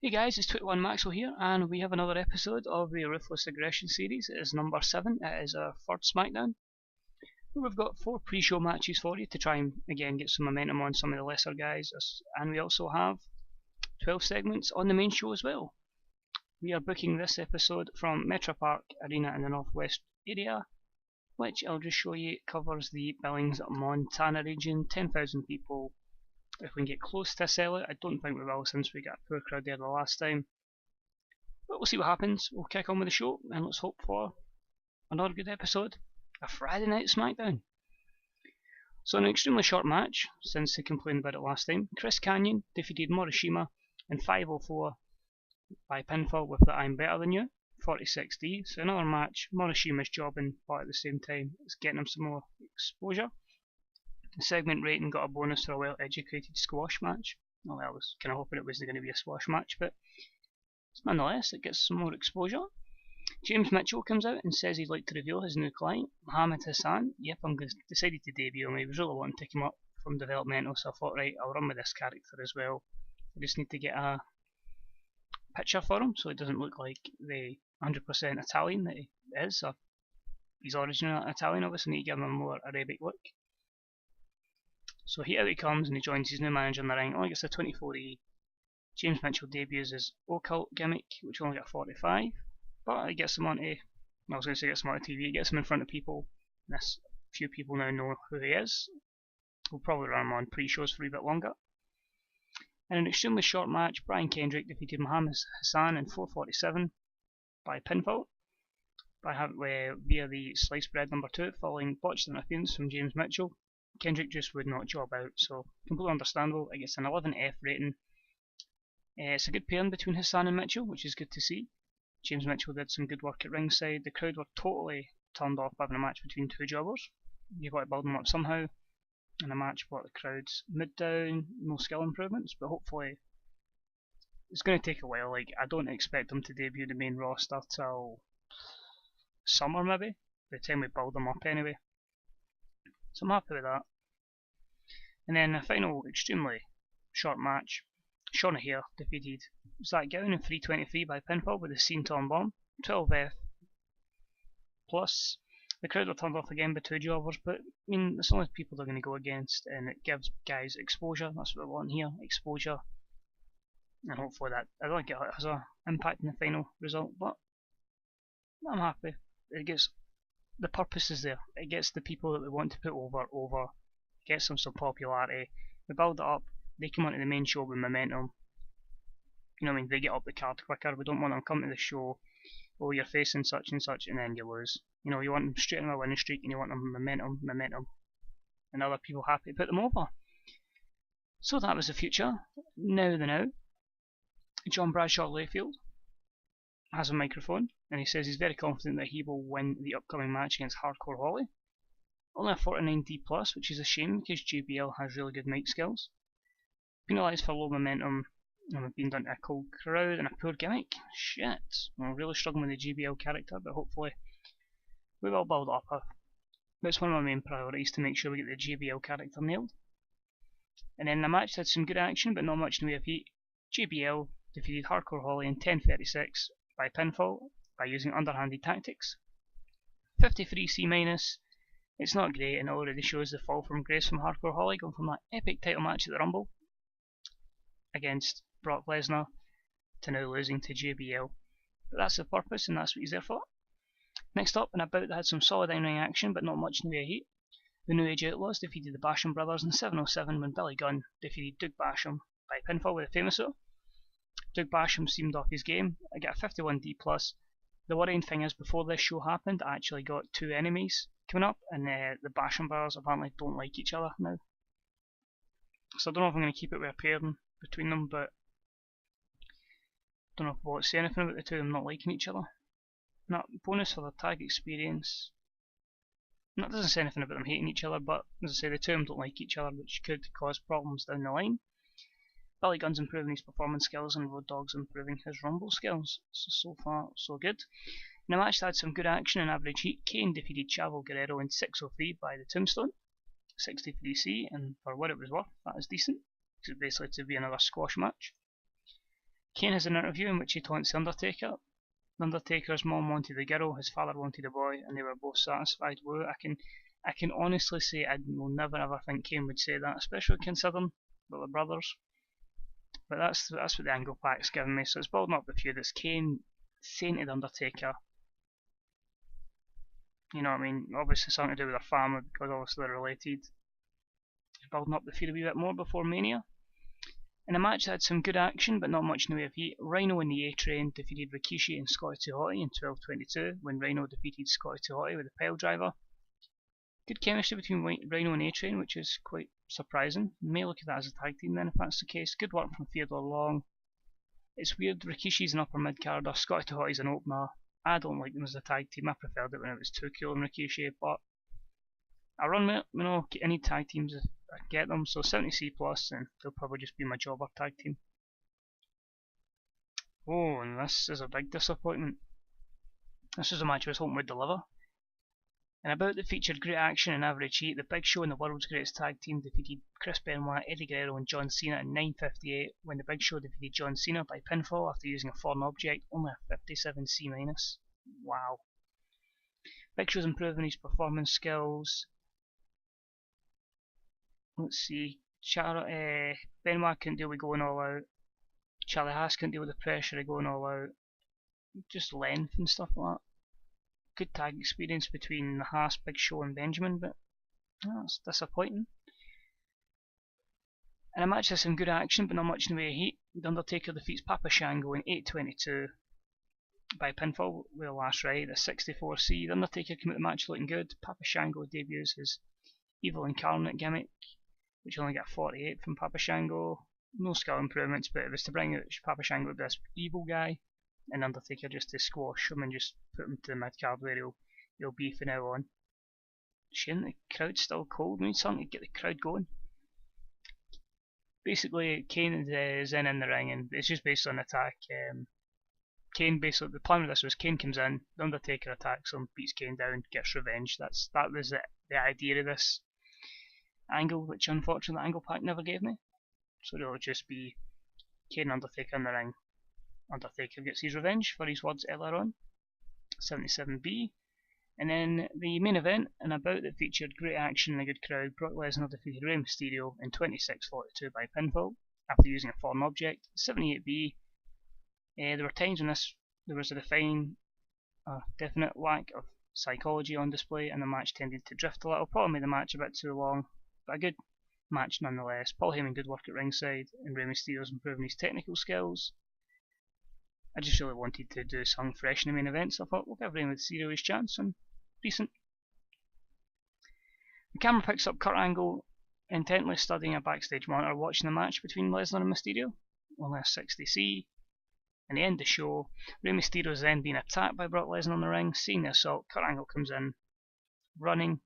Hey guys, it's TEW2013 Maxwell here, and we have another episode of the Ruthless Aggression series. It is number 7, it is our third SmackDown. We've got 4 pre-show matches for you to try and again get some momentum on some of the lesser guys, and we also have 12 segments on the main show as well. We are booking this episode from Metro Park Arena in the northwest area, which I'll just show you covers the Billings, Montana region, 10,000 people. If we can get close to sell it, I don't think we will since we got a poor crowd there the last time. But we'll see what happens. We'll kick on with the show and let's hope for another good episode. A Friday night SmackDown. So an extremely short match, since they complained about it last time. Chris Kanyon defeated Morishima in 5:04 by pinfall with the I'm Better Than You, 46D. So another match, Morishima's jobbing, but at the same time it's getting him some more exposure. The segment rating got a bonus for a well-educated squash match. Well, I was kind of hoping it wasn't going to be a squash match, but nonetheless, it gets some more exposure. James Mitchell comes out and says he'd like to reveal his new client, Mohammed Hassan. Yep, I'm decided to debut him. I was really wanting to pick him up from developmental, so I thought, right, I'll run with this character as well. I just need to get a picture for him so it doesn't look like the 100% Italian that he is. He's originally Italian, obviously, I need to give him a more Arabic look. So out he comes and he joins his new manager in the ring. Only gets a 24E. James Mitchell debuts his occult gimmick, which only got 45. But it gets him onto, I was going to say gets him onto TV, it gets him in front of people. This few people now know who he is. We'll probably run him on pre-shows for a bit longer. In an extremely short match, Brian Kendrick defeated Mohammed Hassan in 4:47 by pinfall via the sliced bread number 2 following botched interference from James Mitchell. Kendrick just would not job out, so completely understandable. It gets an 11F rating. It's a good pairing between Hassan and Mitchell, which is good to see. James Mitchell did some good work at ringside. The crowd were totally turned off having a match between two jobbers. You've got to build them up somehow. And a match brought the crowd's mood down, no skill improvements, but hopefully it's going to take a while. Like, I don't expect them to debut the main roster till summer maybe, by the time we build them up anyway. So I'm happy with that. And then a final extremely short match. Shawn O'Haire defeated Zach Gowen in 3:23 by pinfall with a Senton Bomb, 12F plus. The crowd were turned off again by two jobbers, but I mean, there's only people they're going to go against, and it gives guys exposure. That's what we want here, exposure. And hopefully that, I don't think it has an impact in the final result, but I'm happy. It gets, the purpose is there. It gets the people that we want to put over, gets them some popularity. We build it up, they come onto the main show with momentum. You know what I mean? They get up the card quicker. We don't want them coming to the show, oh, you're facing such and such, and then you lose. You know, you want them straight on a winning streak, and you want them momentum, and other people happy to put them over. So that was the future. Now the now. John Bradshaw Layfield has a microphone, and he says he's very confident that he will win the upcoming match against Hardcore Holly. Only a 49D+, which is a shame because JBL has really good mic skills. Penalised for low momentum, and we've been done to a cold crowd and a poor gimmick. Shit. We're really struggling with the JBL character, but hopefully we will build up. That's one of my main priorities, to make sure we get the JBL character nailed. And then the match had some good action, but not much in the way of heat. JBL defeated Hardcore Holly in 10:36 by pinfall by using underhanded tactics. 53C-. It's not great, and it already shows the fall from grace from Hardcore Holly, going from that epic title match at the Rumble against Brock Lesnar to now losing to JBL. But that's the purpose, and that's what he's there for. Next up, an bout that had some solid in-ring action, but not much in the way of heat. The New Age Outlaws defeated the Basham Brothers in 7:07 when Billy Gunn defeated Doug Basham by pinfall with a Famouso. Doug Basham seemed off his game. I got a 51D+. The worrying thing is, before this show happened, I actually got two enemies coming up, and the Basham Brothers apparently don't like each other now. So I don't know if I'm going to keep it with a pairing between them, but I don't know if we'll say anything about the two of them not liking each other. Not bonus for the tag experience. That doesn't say anything about them hating each other, but as I say, the two of them don't like each other, which could cause problems down the line. Billy Gunn's improving his performance skills, and Road Dogg's improving his rumble skills. So far, so good. In a match that had some good action and average heat, Kane defeated Chavo Guerrero in 6:03 by the Tombstone, 63C, and for what it was worth, that is decent. It's basically to be another squash match. Kane has an interview in which he taunts The Undertaker. The Undertaker's mom wanted a girl, his father wanted a boy, and they were both satisfied. Woo! I can honestly say I will never ever think Kane would say that, especially considering that they're brothers. But that's what the angle pack's given me, so it's building up the feud. It's Kane saying to The Undertaker, you know what I mean, obviously something to do with their family, because obviously they're related. Building up the feud a wee bit more before Mania. In a match that had some good action, but not much in the way of heat, Rhino and the A-Train defeated Rikishi and Scotty 2 Hotty in 12:22, when Rhino defeated Scotty 2 Hotty with a pile driver. Good chemistry between Rhino and A-Train, which is quite surprising. You may look at that as a tag team then, if that's the case. Good work from Theodore Long. It's weird, Rikishi's an upper mid-carder, Scotty 2 Hotty's an opener. I don't like them as a tag team, I preferred it when it was 2Cool and Rikishi, but I run with it, you know, any tag teams I get them, so 70C plus, and they'll probably just be my jobber tag team. Oh, and this is a big disappointment. This was a match I was hoping would deliver. In a bout that featured great action and average heat, the Big Show and the World's Greatest Tag Team defeated Chris Benoit, Eddie Guerrero and John Cena in 9:58, when the Big Show defeated John Cena by pinfall after using a foreign object, only a 57C-. Wow. Big Show's improving his performance skills. Let's see, Benoit couldn't deal with going all out. Charlie Haas couldn't deal with the pressure of going all out. Just length and stuff like that. Good tag experience between the Haas, Big Show and Benjamin, but that's disappointing. In a match has some good action, but not much in the way of heat, The Undertaker defeats Papa Shango in 8:22 by pinfall with a last ride, a 64C. The Undertaker came out the match looking good. Papa Shango debuts his Evil Incarnate gimmick, which only got 48 from Papa Shango. No skill improvements, but it was to bring out Papa Shango, this evil guy, and Undertaker just to squash him and just put him to the mid card where he'll be from now on. Shame the crowd's still cold. We need something to get the crowd going. Basically, Kane is in the ring, and it's just based on attack. Kane basically, the plan of this was Kane comes in, the Undertaker attacks him, beats Kane down, gets revenge. That was the idea of this angle, which unfortunately the angle pack never gave me. So it'll just be Kane and Undertaker in the ring. Undertaker gets his revenge for his words earlier on. 77B. And then the main event, in a bout that featured great action and a good crowd, Brock Lesnar defeated Rey Mysterio in 26:42 by pinfall after using a foreign object. 78B. There were times when there was a definite lack of psychology on display, and the match tended to drift a little. Probably made the match a bit too long, but a good match nonetheless. Paul Heyman good work at ringside, and Rey Mysterio's improving his technical skills. I just really wanted to do something fresh in the main event, so I thought we'll give Rey Mysterio his chance, and decent. The camera picks up Kurt Angle intently studying a backstage monitor watching the match between Lesnar and Mysterio, only a 60C. In the end of the show, Rey Mysterio is then being attacked by Brock Lesnar in the ring. Seeing the assault, Kurt Angle comes in, running,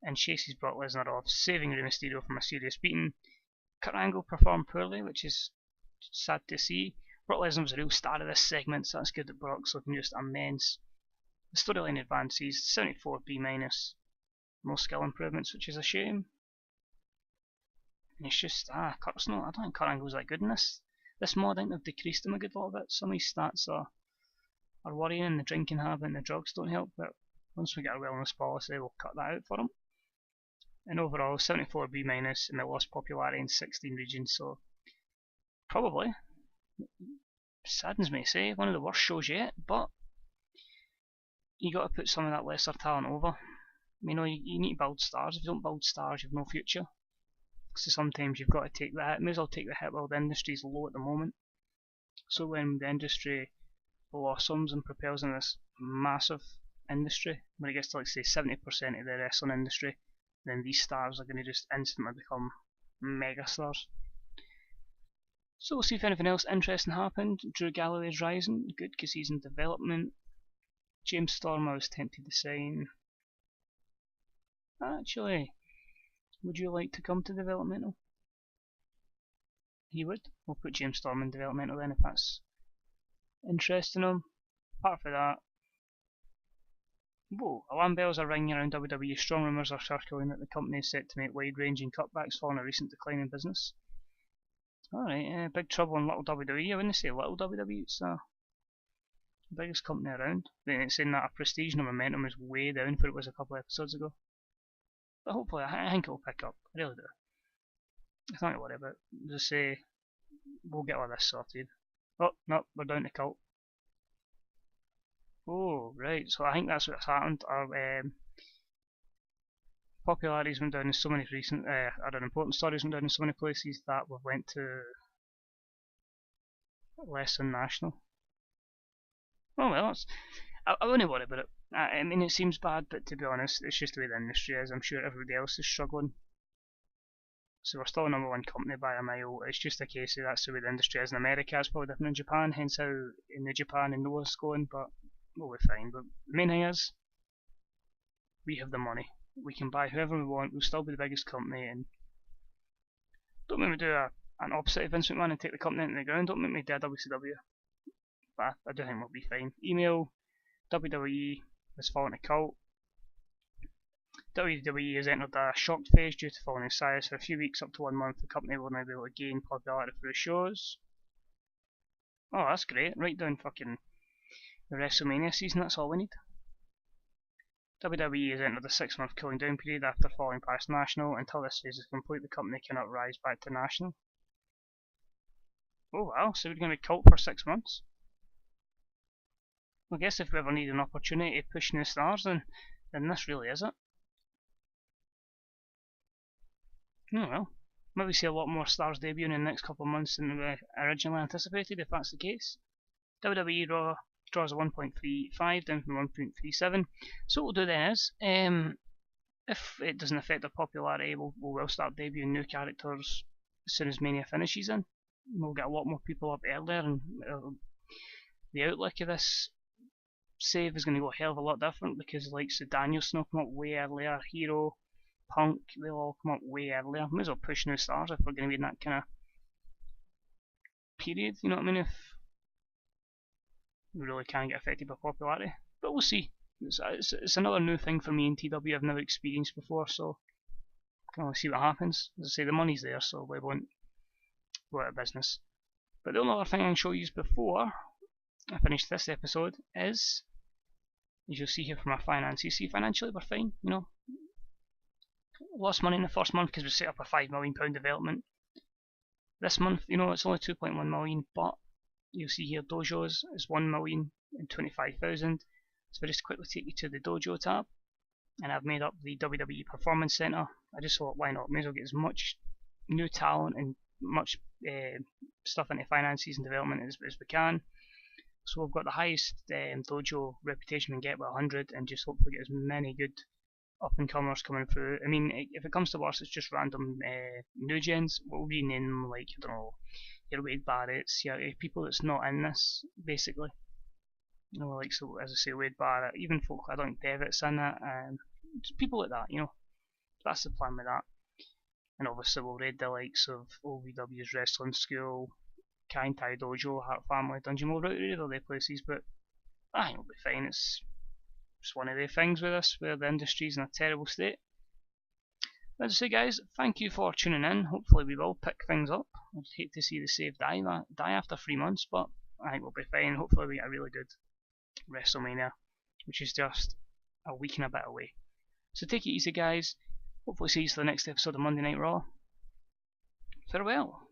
and chases Brock Lesnar off, saving Rey Mysterio from a serious beating. Kurt Angle performed poorly, which is sad to see. Brock Lesnar was a real star of this segment, so that's good that Brock's looking just immense. The storyline advances, 74B-. No skill improvements, which is a shame. And it's just, Kurt's not, I don't think Kurt Angle's that good in this. This mod, I think they've decreased him a good little bit. Some of his stats are worrying, and the drinking habit and the drugs don't help, but once we get a wellness policy, we'll cut that out for him. And overall, 74B-, and it lost popularity in 16 regions, so probably, saddens me to say, one of the worst shows yet, but you got to put some of that lesser talent over. You know, you need to build stars. If you don't build stars, you've no future. So sometimes you've got to take the hit. May as well take the hit while the industry's low at the moment. So when the industry blossoms and propels in this massive industry, when it gets to like say 70% of the wrestling industry, then these stars are going to just instantly become mega stars. So we'll see if anything else interesting happened. Drew Galloway's rising, good because he's in development. James Storm I was tempted to sign. Actually, would you like to come to developmental? He would. We'll put James Storm in developmental then if that's interesting him. Apart from that, whoa, alarm bells are ringing around WWE. Strong rumours are circling that the company is set to make wide-ranging cutbacks following a recent decline in business. Alright, Big Trouble in Little WWE. I wouldn't say Little WWE, it's the biggest company around. It's saying that our prestige and momentum is way down for it was a couple of episodes ago. But hopefully, I think it'll pick up. I really do. It's not to worry about. Just say, we'll get all this sorted. Oh, no, we're down to cult. Oh, right, so I think that's what's happened. Our popularity's went down in so many recent, our important stories went down in so many places that we've went to less than national. Oh well, I wouldn't worry about it. I mean, it seems bad, but to be honest, it's just the way the industry is. I'm sure everybody else is struggling. So we're still a number one company by a mile. It's just a case of that's the way the industry is in America. It's probably different in Japan, hence how in the Japan and know what's going, but we'll be fine. But the main thing is, we have the money. We can buy whoever we want. We'll still be the biggest company, and don't make me do an opposite of Vince McMahon and take the company into the ground. Don't make me do a WCW. But I do think we'll be fine. Email, WWE has fallen to cult. WWE has entered a shocked phase due to falling in size. For a few weeks up to 1 month, the company will now be able to gain popularity through shows. Oh, that's great. Right down fucking the WrestleMania season, that's all we need. WWE has entered a 6-month cooling down period after falling past national. Until this phase is complete, the company cannot rise back to national. Oh wow, so we're going to be cult for 6 months? I guess if we ever need an opportunity to push new stars, then this really is it. Oh well, maybe see a lot more stars debuting in the next couple of months than we originally anticipated, if that's the case. WWE Raw draws a 1.35 down from 1.37. So what we'll do then is, if it doesn't affect our popularity, we'll start debuting new characters as soon as Mania finishes in. We'll get a lot more people up earlier, and the outlook of this save is going to go a hell of a lot different, because like so Danielson will come up way earlier, Hero, Punk, they'll all come up way earlier. Might as well push new stars if we're going to be in that kind of period, you know what I mean, if we really can get affected by popularity. But we'll see. It's another new thing for me in TW I've never experienced before, so we'll see what happens. As I say, the money's there, so we won't go out of business. But the only other thing I can show you before I finish this episode is, as you'll see here from our finances, see financially we're fine, you know. Lost money in the first month because we set up a £5 million development. This month, you know, it's only 2.1 million, but you'll see here dojos is 1,025,000. So I just quickly take you to the dojo tab, and I've made up the WWE Performance Center. I just thought, why not? May as well get as much new talent and much stuff into finances and development as we can. So we've got the highest dojo reputation we can get with 100, and just hopefully get as many good up-and-comers coming through. I mean, if it comes to worse, it's just random new gens. We'll rename them, like, I don't know, your Wade Barrett's, your people that's not in this, basically. You know, like, so, as I say, Wade Barrett, even folk I don't think Devitt's in it, just people like that, you know. That's the plan with that. And obviously we'll raid the likes of OVW's Wrestling School, Kaintai Dojo, Heart Family, Dungeon. We'll raid all their places, but I think it'll be fine. It's just one of the things with us, where the industry's in a terrible state. As I say, guys, thank you for tuning in. Hopefully we will pick things up. I'd hate to see the save die after 3 months, but I think we'll be fine. Hopefully we get a really good WrestleMania, which is just a week and a bit away. So take it easy, guys. Hopefully see you for the next episode of Monday Night Raw. Farewell.